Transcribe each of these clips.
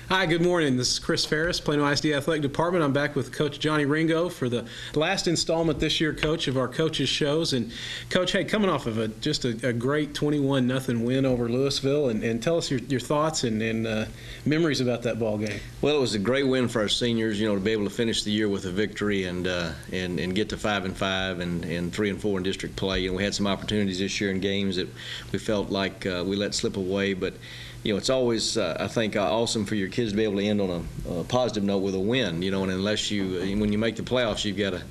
Hi, good morning. This is Chris Ferris, Plano ISD Athletic Department. I'm back with Coach Johnny Ringo for the last installment this year, Coach, of our coaches shows. And Coach, hey, coming off of just a great 21-0 win over Louisville, and tell us your thoughts and memories about that ball game. Well, it was a great win for our seniors, to be able to finish the year with a victory and get to 5-5 and 3-4 in district play. We had some opportunities this year in games that we felt like we let slip away, but it's always, I think, awesome for your kids to be able to end on a positive note with a win, and unless when you make the playoffs, you've got to,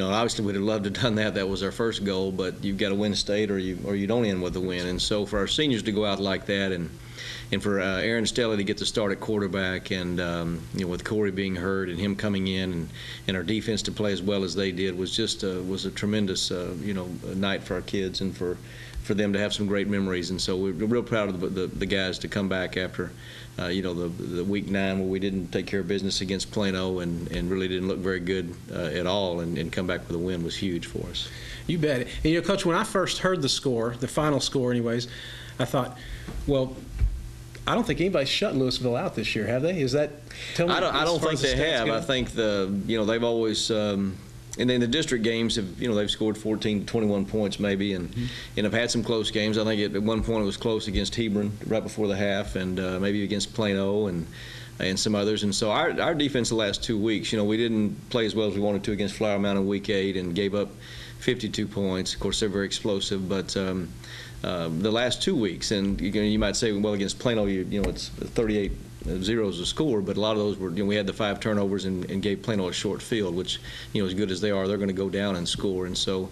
obviously we'd have loved to have done that. That was our first goal, but you've got to win state or you don't end with a win. And so for our seniors to go out like that and for Aaron Stelly to get the start at quarterback and, with Corey being hurt and him coming in and our defense to play as well as they did was just was a tremendous, night for our kids and for them to have some great memories. And so we're real proud of the guys to come back after, the week 9 where we didn't take care of business against Plano and really didn't look very good at all, and come back with a win was huge for us. You bet. And, Coach, when I first heard the score, the final score anyways, I thought, well, I don't think anybody's shut Louisville out this year, have they? Is that? Tell me. I don't think they have. I think they've always. And then the district games have, they've scored 14 to 21 points maybe, and have had some close games. I think at one point it was close against Hebron right before the half, and maybe against Plano and some others. And so our defense the last 2 weeks, we didn't play as well as we wanted to against Flower Mound in week 8 and gave up 52 points. Of course, they're very explosive, but the last 2 weeks, and you might say, well, against Plano, it's 38 zeros a score, but a lot of those were, we had the 5 turnovers and gave Plano a short field, which, as good as they are, they're going to go down and score. And so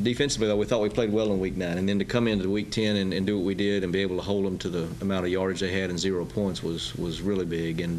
defensively, though, we thought we played well in week 9, and then to come into week 10 and do what we did and be able to hold them to the amount of yardage they had and 0 points was really big, and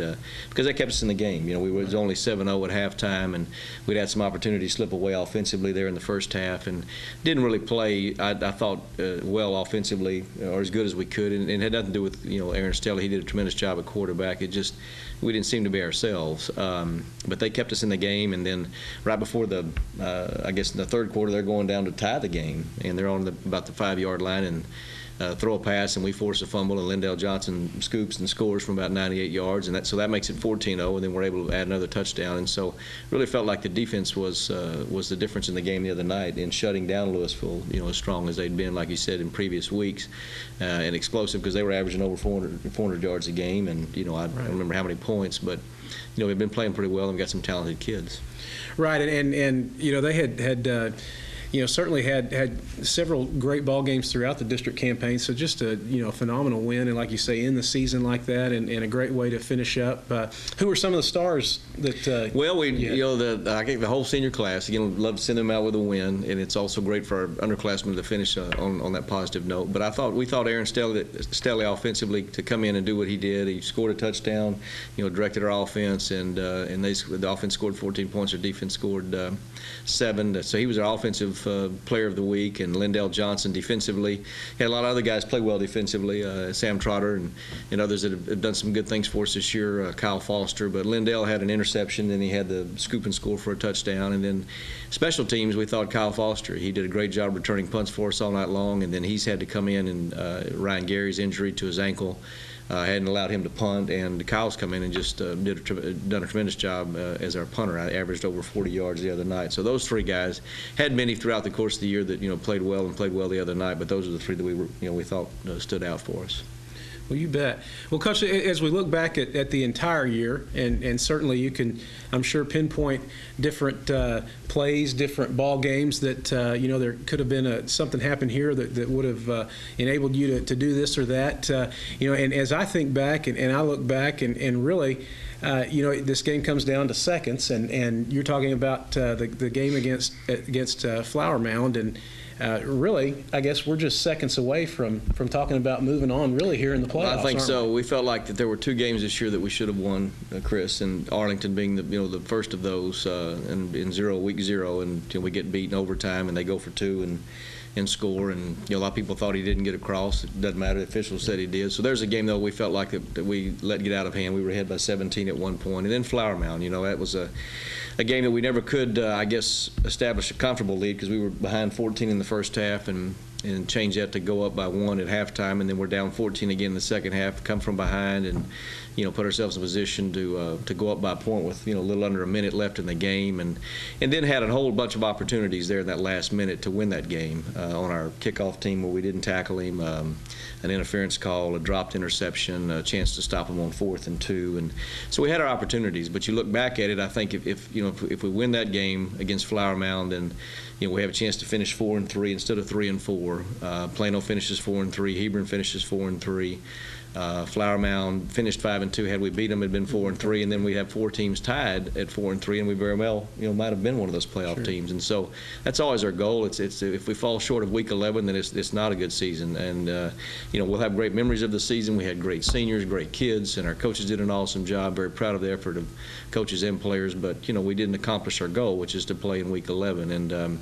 because that kept us in the game. We was only 7-0 at halftime, and we'd had some opportunities slip away offensively there in the first half, and didn't really play, I thought, well offensively, or as good as we could, and it had nothing to do with Aaron Stelly. He did a tremendous job at quarterback. It just, we didn't seem to be ourselves, but they kept us in the game. And then right before I guess in the third quarter, they're going down to tie the game, and they're on about the 5-yard line and throw a pass, and we force a fumble, and Lindell Johnson scoops and scores from about 98 yards, and so that makes it 14-0, and then we're able to add another touchdown. And so really felt like the defense was the difference in the game the other night in shutting down Louisville, as strong as they'd been, like you said, in previous weeks, and explosive because they were averaging over 400 yards a game, and I don't remember how many points, but we've been playing pretty well and we've got some talented kids. Right, and they had certainly had several great ball games throughout the district campaign. So just a phenomenal win, and like you say, in the season like that, and a great way to finish up. Who were some of the stars that? Well, I think the whole senior class. Again, love to send them out with a win, and it's also great for our underclassmen to finish on that positive note. But we thought Aaron Stelly offensively to come in and do what he did. He scored a touchdown, directed our offense, and the offense scored 14 points. Our defense scored 7. So he was our offensive player of the week, and Lindell Johnson defensively. Had a lot of other guys play well defensively, Sam Trotter and others that have done some good things for us this year, Kyle Foster. But Lindell had an interception, and he had the scoop and score for a touchdown. And then special teams, we thought Kyle Foster, he did a great job returning punts for us all night long, and then he's had to come in, and Ryan Gary's injury to his ankle hadn't allowed him to punt, and Kyle's come in and just done a tremendous job as our punter. I averaged over 40 yards the other night. So those 3 guys had many throughout the course of the year that played well the other night, but those are the 3 that we thought stood out for us. Well, you bet. Well, Coach, as we look back at the entire year, and certainly you can, I'm sure, pinpoint different plays, different ball games that, there could have been something happen here that would have enabled you to do this or that. And as I think back and I look back and really, this game comes down to seconds, and you're talking about the game against Flower Mound, and really, I guess we're just seconds away from talking about moving on really here in the playoffs. I think so. We felt like that there were 2 games this year that we should have won, Chris, and Arlington being the first of those, and in week 0, and we get beat in overtime, and they go for 2 and score, and a lot of people thought he didn't get across. It doesn't matter. The officials said he did. So there's a game, though, we felt like that we let get out of hand. We were ahead by 17 at one point, and then Flower Mound. That was a game that we never could, I guess, establish a comfortable lead because we were behind 14 in the first half, and and change that to go up by 1 at halftime, and then we're down 14 again in the second half, come from behind and, put ourselves in a position to go up by a point with, a little under a minute left in the game, and then had a whole bunch of opportunities there in that last minute to win that game on our kickoff team where we didn't tackle him, an interference call, a dropped interception, a chance to stop him on 4th and 2, and so we had our opportunities. But you look back at it, I think if we win that game against Flower Mound, and we have a chance to finish 4-3 instead of 3-4. Plano finishes 4-3. Hebron finishes 4-3. Flower Mound finished 5-2. Had we beat them, it'd been 4-3, and then we have 4 teams tied at 4-3, and we very well, might have been one of those playoff teams. And so that's always our goal. It's if we fall short of Week 11, then it's not a good season. And we'll have great memories of the season. We had great seniors, great kids, and our coaches did an awesome job. Very proud of the effort of coaches and players. But we didn't accomplish our goal, which is to play in Week 11.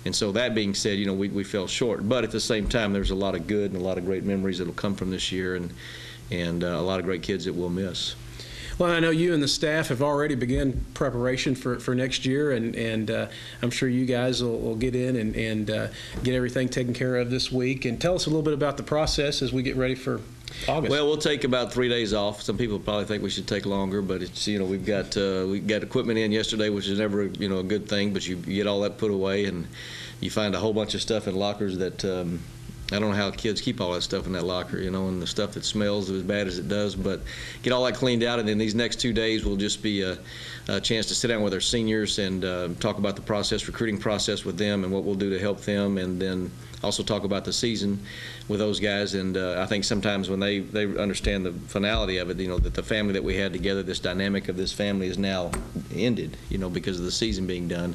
And so that being said, we fell short. But at the same time, there's a lot of good and a lot of great memories that will come from this year, and a lot of great kids that we'll miss. Well, I know you and the staff have already begun preparation for next year, and I'm sure you guys will get in and get everything taken care of this week. And tell us a little bit about the process as we get ready for August. Well, we'll take about 3 days off. Some people probably think we should take longer, but it's we got equipment in yesterday, which is never a good thing. But you get all that put away, and you find a whole bunch of stuff in lockers that I don't know how kids keep all that stuff in that locker, and the stuff that smells as bad as it does. But get all that cleaned out, and then these next 2 days will just be a chance to sit down with our seniors and talk about the recruiting process with them, and what we'll do to help them, and then also talk about the season with those guys. And I think sometimes when they understand the finality of it, that the family that we had together, this dynamic of this family is now ended, because of the season being done.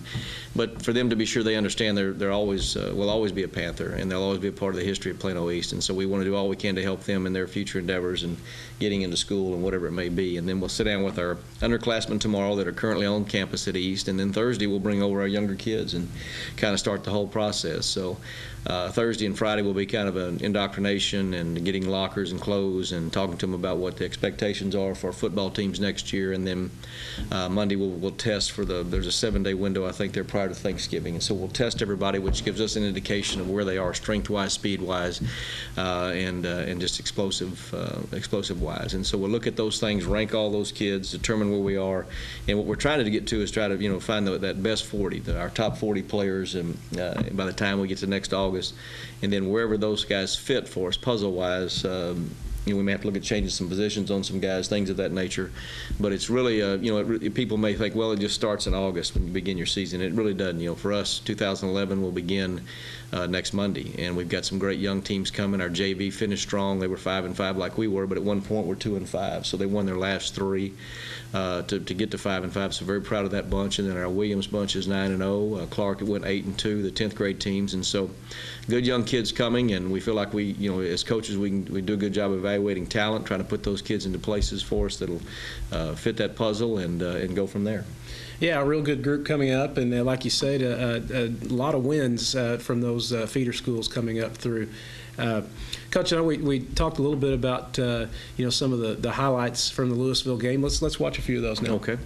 But for them to be sure they understand they're always will always be a Panther, and they'll always be a part of the history of Plano East. And so we want to do all we can to help them in their future endeavors and getting into school and whatever it may be. And then we'll sit down with our underclassmen tomorrow that are currently on campus at East, and then Thursday we'll bring over our younger kids and kind of start the whole process. So Thursday and Friday will be kind of an indoctrination and getting lockers and clothes and talking to them about what the expectations are for our football teams next year. And then Monday we'll test for there's a 7-day window, I think, there prior to Thanksgiving. And so we'll test everybody, which gives us an indication of where they are strength-wise, speed-wise, and just explosive-wise. And so we'll look at those things, rank all those kids, determine where we are. And what we're trying to get to is try to find that best 40, our top 40 players, and by the time we get to next August. And then wherever those guys fit for us, puzzle-wise, we may have to look at changing some positions on some guys, things of that nature. But it's really, people may think, well, it just starts in August when you begin your season. It really doesn't. For us, 2011 will begin next Monday, and we've got some great young teams coming. Our JV finished strong. They were 5-5 like we were, but at one point we're 2-5. So they won their last 3 to get to 5-5. So very proud of that bunch. And then our Williams bunch is 9-0. Clark went 8-2, the 10th grade teams. And so good young kids coming, and we feel like we, as coaches, we do a good job of evaluating talent, trying to put those kids into places for us that'll fit that puzzle, and go from there. Yeah, a real good group coming up, and like you said, a lot of wins from those feeder schools coming up through. Coach, I know we talked a little bit about some of the highlights from the Louisville game. Let's watch a few of those now. Okay.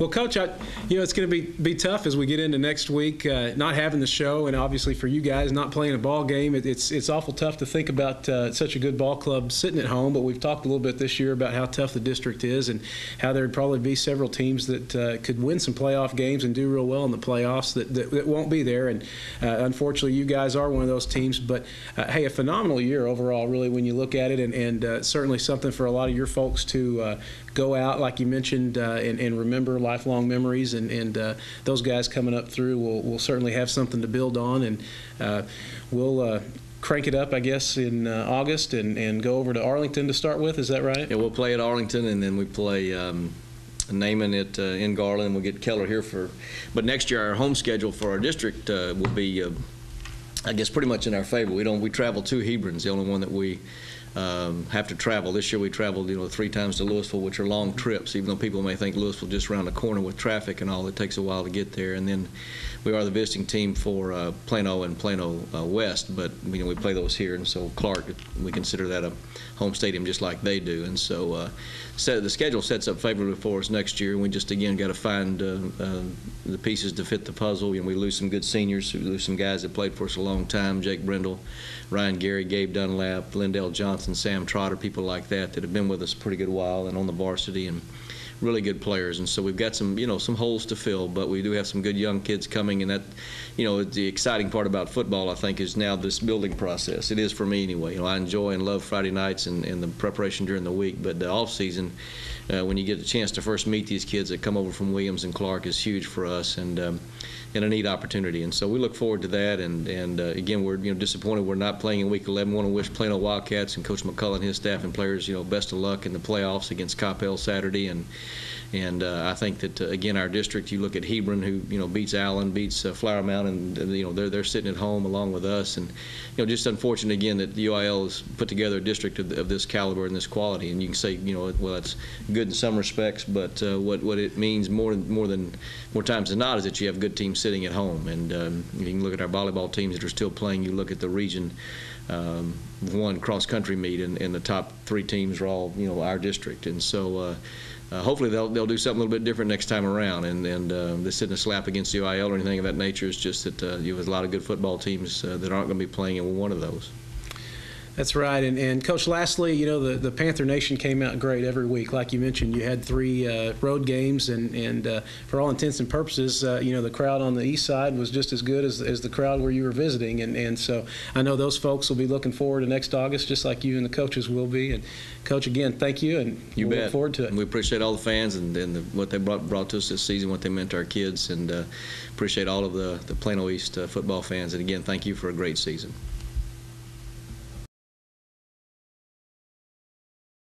Well, Coach, it's going to be tough as we get into next week, not having the show, and obviously for you guys not playing a ball game. It's awful tough to think about such a good ball club sitting at home. But we've talked a little bit this year about how tough the district is and how there'd probably be several teams that could win some playoff games and do real well in the playoffs that won't be there. And unfortunately, you guys are one of those teams. But hey, a phenomenal year overall, really, when you look at it, and certainly something for a lot of your folks to go out, like you mentioned, and remember lifelong memories, and those guys coming up through will certainly have something to build on, and we'll crank it up, I guess, in August and go over to Arlington to start with. Is that right? Yeah, we'll play at Arlington, and then we play Naaman at in Garland. We'll get Keller here but next year our home schedule for our district will be, I guess, pretty much in our favor. We travel to Hebron's, the only one that we have to travel. This year we traveled 3 times to Louisville, which are long trips, even though people may think Louisville just around the corner with traffic and all. It takes a while to get there. And then we are the visiting team for Plano and Plano West, but we play those here, and so Clark, we consider that a home stadium just like they do. And so the schedule sets up favorably for us next year, and we just again got to find the pieces to fit the puzzle. We lose some good seniors, we lose some guys that played for us a long time: Jake Brindle, Ryan Gary, Gabe Dunlap, Lindell Johnson, Sam Trotter, people like that have been with us a pretty good while and on the varsity, and really good players. And so we've got some some holes to fill, but we do have some good young kids coming, and that the exciting part about football, I think, is now this building process. It is for me anyway. I enjoy and love Friday nights and the preparation during the week, but the off season, when you get a chance to first meet these kids that come over from Williams and Clark, is huge for us, and a neat opportunity. And so we look forward to that. And again, we're disappointed we're not playing in Week 11. Want to wish Plano Wildcats and Coach McCullough and his staff and players best of luck in the playoffs against Coppell Saturday. And I think that again, our district, you look at Hebron, who beats Allen, beats Flower Mound, and they're sitting at home along with us. And just unfortunate again that the UIL has put together a district of this caliber and this quality. And you can say well, it's good in some respects, but what it means more times than not is that you have good teams sitting at home. And you can look at our volleyball teams that are still playing. You look at the Region 1 cross-country meet, and the top 3 teams are all our district. And so hopefully they'll do something a little bit different next time around. And this isn't a slap against the UIL or anything of that nature. It's just that there's a lot of good football teams that aren't going to be playing, and we're one of those. That's right. And Coach, lastly, the Panther Nation came out great every week. Like you mentioned, you had 3 road games, and for all intents and purposes, the crowd on the east side was just as good as the crowd where you were visiting. And so I know those folks will be looking forward to next August, just like you and the coaches will be. And Coach, again, thank you, and we'll look forward to it. And we appreciate all the fans and what they brought to us this season, what they meant to our kids, and appreciate all of the Plano East football fans. And again, thank you for a great season.